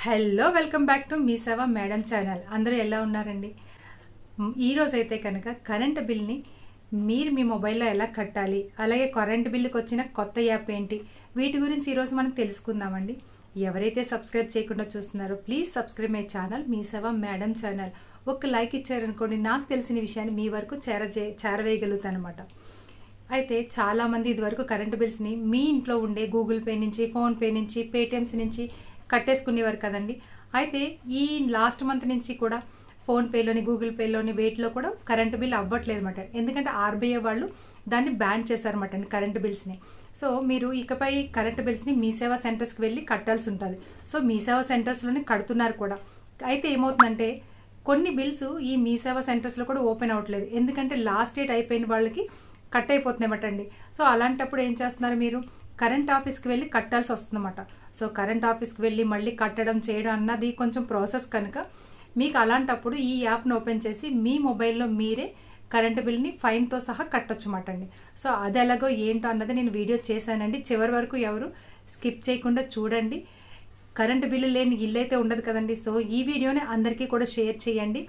Hello welcome back to me సేవ madam channel. అందరూ ఎలా ఉన్నారండి? ఈ రోజు అయితే కనుక కరెంట్ బిల్ని మీరు మీ మొబైల్లో ఎలా కట్టాలి, అలాగే కరెంట్ బిల్లుకి వచ్చిన కొత్త యాప్ ఏంటి, వీటి గురించి ఈరోజు మనం తెలుసుకుందామండి. ఎవరైతే సబ్స్క్రైబ్ చేయకుండా చూస్తున్నారో ప్లీజ్ సబ్స్క్రైబ్ మై ఛానల్ మీ సేవ మేడం ఛానల్. ఒక లైక్ ఇచ్చారనుకోండి, నాకు తెలిసిన విషయాన్ని మీ వరకు చేరవేయగలుగుతాను అనమాట. అయితే చాలామంది ఇదివరకు కరెంటు బిల్స్ని మీ ఇంట్లో ఉండే గూగుల్ పే నుంచి, ఫోన్పే నుంచి, పేటిఎమ్స్ నుంచి కట్టేసుకునేవారు కదండి. అయితే ఈ లాస్ట్ మంత్ నుంచి కూడా ఫోన్పేలోని, గూగుల్ పేలోని వేటిలో కూడా కరెంటు బిల్ అవ్వట్లేదు అనమాట. ఎందుకంటే ఆర్బీఐ వాళ్ళు దాన్ని బ్యాన్ చేశారన్నమాట అండి కరెంటు బిల్స్ని. సో మీరు ఇకపై కరెంటు బిల్స్ని మీ సేవా సెంటర్స్కి వెళ్ళి కట్టాల్సి ఉంటుంది. సో మీ సేవా సెంటర్స్లోనే కడుతున్నారు కూడా. అయితే ఏమవుతుందంటే కొన్ని బిల్స్ ఈ మీ సేవా సెంటర్స్లో కూడా ఓపెన్ అవ్వట్లేదు. ఎందుకంటే లాస్ట్ డేట్ అయిపోయిన వాళ్ళకి కట్ అయిపోతుందన్నమాట అండి. సో అలాంటప్పుడు ఏం చేస్తున్నారు, మీరు కరెంట్ ఆఫీస్కి వెళ్ళి కట్టాల్సి వస్తుందన్నమాట. సో కరెంట్ ఆఫీస్కి వెళ్ళి మళ్ళీ కట్టడం చేయడం అన్నది కొంచెం ప్రాసెస్ కనుక మీకు అలాంటప్పుడు ఈ యాప్ను ఓపెన్ చేసి మీ మొబైల్లో మీరే కరెంటు బిల్ని ఫైన్తో సహా కట్టొచ్చు అన్నమాట అండి. సో అది ఎలాగో ఏంటో అన్నది నేను వీడియో చేశానండి. చివరి వరకు ఎవరు స్కిప్ చేయకుండా చూడండి. కరెంటు బిల్లు లేని ఇల్లు అయితే ఉండదు కదండి. సో ఈ వీడియోని అందరికీ కూడా షేర్ చేయండి.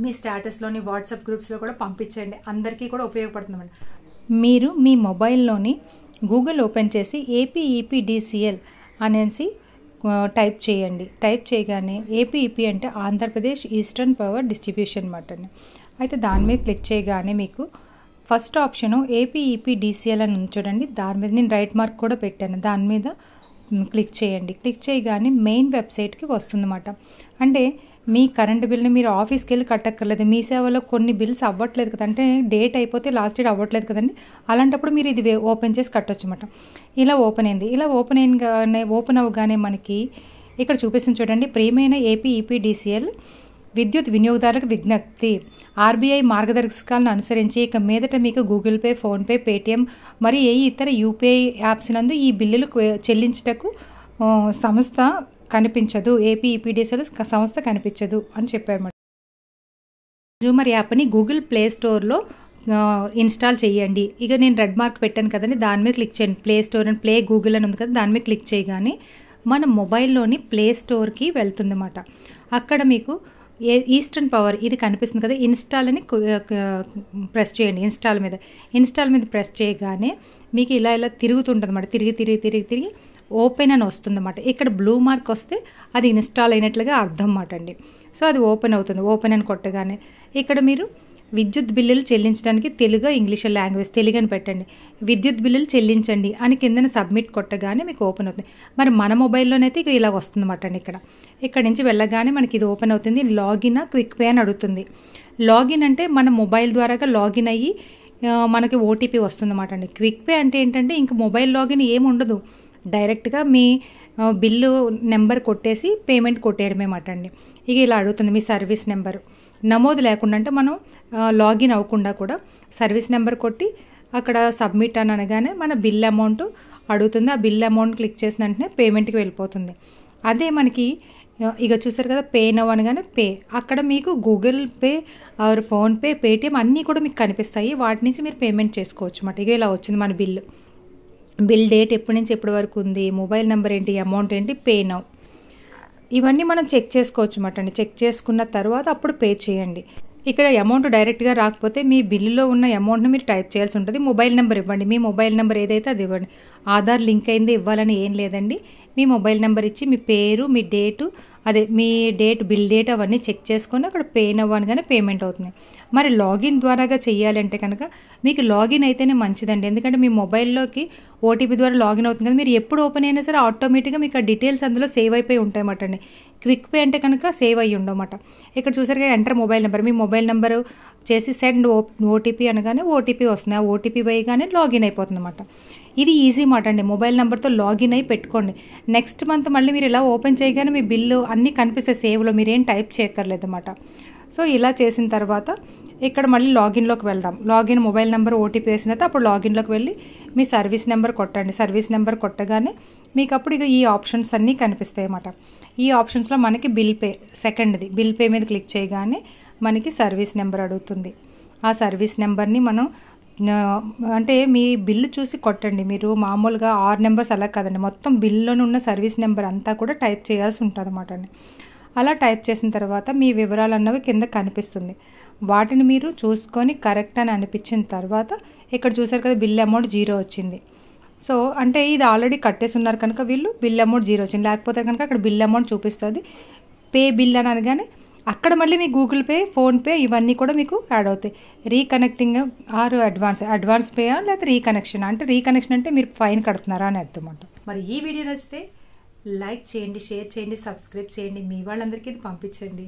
మీ స్టేటస్లోని, వాట్సాప్ గ్రూప్స్లో కూడా పంపించండి. అందరికీ కూడా ఉపయోగపడుతుందండి. మీరు మీ మొబైల్లోని గూగుల్ ఓపెన్ చేసి ఏపీఈపీడీసీఎల్ అనేసి టైప్ చేయండి. టైప్ చేయగానే ఏపీఈపీ అంటే ఆంధ్రప్రదేశ్ ఈస్టర్న్ పవర్ డిస్ట్రిబ్యూషన్ అన్నమాట అండి. అయితే దాని మీద క్లిక్ చేయగానే మీకు ఫస్ట్ ఆప్షను ఏపీఈపీడీసీఎల్ అని చూడండి. దాని మీద నేను రైట్ మార్క్ కూడా పెట్టాను. దాని మీద క్లిక్ చేయండి. క్లిక్ చేయగానే మెయిన్ వెబ్సైట్కి వస్తుందన్నమాట. అంటే మీ కరెంటు బిల్ని మీరు ఆఫీస్కి వెళ్ళి కట్టక్కర్లేదు. మీ సేవలో కొన్ని బిల్స్ అవ్వట్లేదు కదా, అంటే డేట్ అయిపోతే లాస్ట్ డేట్ అవ్వట్లేదు కదండి. అలాంటప్పుడు మీరు ఇది ఓపెన్ చేసి కట్టొచ్చు అన్నమాట. ఇలా ఓపెన్ అయింది. ఇలా ఓపెన్ అవ్వగానే మనకి ఇక్కడ చూపిస్తుంది చూడండి, ప్రియమైన ఏపీఈపీడీసీఎల్ విద్యుత్ వినియోగదారులకు విజ్ఞప్తి, ఆర్బీఐ మార్గదర్శకాలను అనుసరించి ఇక మీదట మీకు గూగుల్ పే, ఫోన్పే, పేటిఎం మరియు ఏ ఇతర యూపీఐ యాప్స్ నందు ఈ బిల్లులు చెల్లించుటకు సంస్థ కనిపించదు. ఏపీఈపీడీసీఎల్ సంస్థ కనిపించదు అని చెప్పారన్నమాట. కన్జ్యూమర్ యాప్ని గూగుల్ ప్లే స్టోర్లో ఇన్స్టాల్ చేయండి. ఇక నేను రెడ్ మార్క్ పెట్టాను కదండి, దాని మీద క్లిక్ చేయండి. ప్లే స్టోర్ అని, ప్లే గూగుల్ అని ఉంది కదా, దాని మీద క్లిక్ చేయగానే మన మొబైల్లోని ప్లే స్టోర్కి వెళ్తుందన్నమాట. అక్కడ మీకు ఈస్టర్న్ పవర్ ఇది కనిపిస్తుంది కదా, ఇన్స్టాల్ అని ప్రెస్ చేయండి. ఇన్స్టాల్ మీద ప్రెస్ చేయగానే మీకు ఇలా తిరుగుతుంటుంది అన్నమాట. తిరిగి ఓపెన్ అని వస్తుందన్నమాట. ఇక్కడ బ్లూ మార్క్ వస్తే అది ఇన్స్టాల్ అయినట్లుగా అర్థం అన్నమాట అండి. సో అది ఓపెన్ అవుతుంది. ఓపెన్ అని కొట్టగానే ఇక్కడ మీరు విద్యుత్ బిల్లులు చెల్లించడానికి తెలుగు, ఇంగ్లీష్ లాంగ్వేజ్, తెలుగు అని పెట్టండి. విద్యుత్ బిల్లులు చెల్లించండి అని కిందన సబ్మిట్ కొట్టగానే మీకు ఓపెన్ అవుతుంది. మరి మన మొబైల్లోనైతే ఇక ఇలా వస్తుందన్నమాట అండి. ఇక్కడ నుంచి వెళ్ళగానే మనకి ఇది ఓపెన్ అవుతుంది. లాగిన్, క్విక్ పే అని అడుగుతుంది. లాగిన్ అంటే మన మొబైల్ ద్వారాగా లాగిన్ అయ్యి మనకి ఓటీపీ వస్తుందన్నమాట అండి. క్విక్ పే అంటే ఏంటంటే ఇంక మొబైల్ లాగిన్ ఏమి ఉండదు, డైరెక్ట్గా మీ బిల్లు నెంబర్ కొట్టేసి పేమెంట్ కొట్టేయడమే మాట అండి. ఇక ఇలా అడుగుతుంది మీ సర్వీస్ నెంబర్ నమోదు లేకుండా, అంటే మనం లాగిన్ అవ్వకుండా కూడా సర్వీస్ నెంబర్ కొట్టి అక్కడ సబ్మిట్ అని అనగానే మన బిల్ అమౌంట్ అడుగుతుంది. ఆ బిల్ అమౌంట్ క్లిక్ చేసిన వెంటనే పేమెంట్కి వెళ్ళిపోతుంది. అదే మనకి ఇక చూసారు కదా, పే నవ్ అనగానే పే, అక్కడ మీకు Google pay are PhonePe, Paytm అన్నీ కూడా మీకు కనిపిస్తాయి. వాటి నుంచి మీరు పేమెంట్ చేసుకోవచ్చు అన్నమాట. ఇక ఇలా వచ్చింది మన బిల్ డేట్ ఎప్పటి నుంచి ఎప్పటి వరకు ఉంది, మొబైల్ నెంబర్ ఏంటి, అమౌంట్ ఏంటి, పే నవ్, ఇవన్నీ మనం చెక్ చేసుకోవచ్చు అన్నమాట అండి. చెక్ చేసుకున్న తర్వాత అప్పుడు పే చేయండి. ఇక్కడ అమౌంట్ డైరెక్ట్గా రాకపోతే మీ బిల్లులో ఉన్న అమౌంట్ని మీరు టైప్ చేయాల్సి ఉంటుంది. మొబైల్ నెంబర్ ఇవ్వండి. మీ మొబైల్ నెంబర్ ఏదైతే అది ఇవ్వండి. ఆధార్ లింక్ అయింది ఇవ్వాలని ఏం లేదండి. మీ మొబైల్ నెంబర్ ఇచ్చి మీ పేరు, మీ డేటు, అదే మీ బిల్ డేట్ అవన్నీ చెక్ చేసుకొని అక్కడ పే నవ్వనగానే పేమెంట్ అవుతుంది. మరి లాగిన్ ద్వారాగా చేయాలంటే కనుక మీకు లాగిన్ అయితేనే మంచిదండి. ఎందుకంటే మీ మొబైల్లోకి ఓటీపీ ద్వారా లాగిన్ అవుతుంది కదా, మీరు ఎప్పుడు ఓపెన్ అయినా సరే ఆటోమేటిక్గా మీకు ఆ డీటెయిల్స్ అందులో సేవ్ అయిపోయి ఉంటాయన్నమాట అండి. క్విక్ పే అంటే కనుక సేవ్ అయ్యి ఉండవన్నమాట. ఇక్కడ చూసారుగా ఎంటర్ మొబైల్ నెంబర్, మీ మొబైల్ నెంబరు చేసి సెండ్ ఓటీపీ అనగానే ఓటీపీ వస్తుంది. ఆ ఓటీపీ వేయగానే లాగిన్ అయిపోతుంది అన్నమాట. ఇది ఈజీ మాట అండి. మొబైల్ నెంబర్తో లాగిన్ అయ్యి పెట్టుకోండి. నెక్స్ట్ మంత్ మళ్ళీ మీరు ఇలా ఓపెన్ చేయగానే మీ బిల్లు అన్నీ కనిపిస్తాయి సేవ్లో, మీరేం టైప్ చేయక్కర్లేదు అన్నమాట. సో ఇలా చేసిన తర్వాత ఇక్కడ మళ్ళీ లాగిన్లోకి వెళ్దాం. లాగిన్ మొబైల్ నెంబర్ ఓటీపీ వేసిన తర్వాత అప్పుడు లాగిన్లోకి వెళ్ళి మీ సర్వీస్ నెంబర్ కొట్టండి. సర్వీస్ నెంబర్ కొట్టగానే మీకు అప్పుడు ఇక ఈ ఆప్షన్స్ అన్నీ కనిపిస్తాయి అన్నమాట. ఈ ఆప్షన్స్లో మనకి బిల్ పే, సెకండ్ది బిల్ పే మీద క్లిక్ చేయగానే మనకి సర్వీస్ నెంబర్ అడుగుతుంది. ఆ సర్వీస్ నెంబర్ని మనం అంటే మీ బిల్లు చూసి కొట్టండి. మీరు మామూలుగా 6 నెంబర్స్ అలా కాదండి. మొత్తం బిల్లులోనే ఉన్న సర్వీస్ నెంబర్ అంతా కూడా టైప్ చేయాల్సి ఉంటుందన్నమాట అండి. అలా టైప్ చేసిన తర్వాత మీ వివరాలు అన్నవి కింద కనిపిస్తుంది. వాటిని మీరు చూసుకొని కరెక్ట్ అని అనిపించిన తర్వాత ఇక్కడ చూసారు కదా బిల్ అమౌంట్ 0 వచ్చింది. సో అంటే ఇది ఆల్రెడీ కట్టేసి ఉన్నారు కనుక వీళ్ళు బిల్ అమౌంట్ 0 వచ్చింది. లేకపోతే కనుక అక్కడ బిల్ అమౌంట్ చూపిస్తుంది. పే బిల్ అని అనగానే అక్కడ మళ్ళీ మీ గూగుల్ పే, ఫోన్పే ఇవన్నీ కూడా మీకు యాడ్ అవుతాయి. రీకనెక్టింగ్ ఆర్ అడ్వాన్స్ పే లేకపోతే రీకనెక్షన్. అంటే రీకనెక్షన్ అంటే మీరు ఫైన్ కడుతున్నారా అని అర్థం అంట. మరి ఈ వీడియో నచ్చితే లైక్ చేయండి, షేర్ చేయండి, సబ్స్క్రైబ్ చేయండి. మీ వాళ్ళందరికీ ఇది పంపించండి.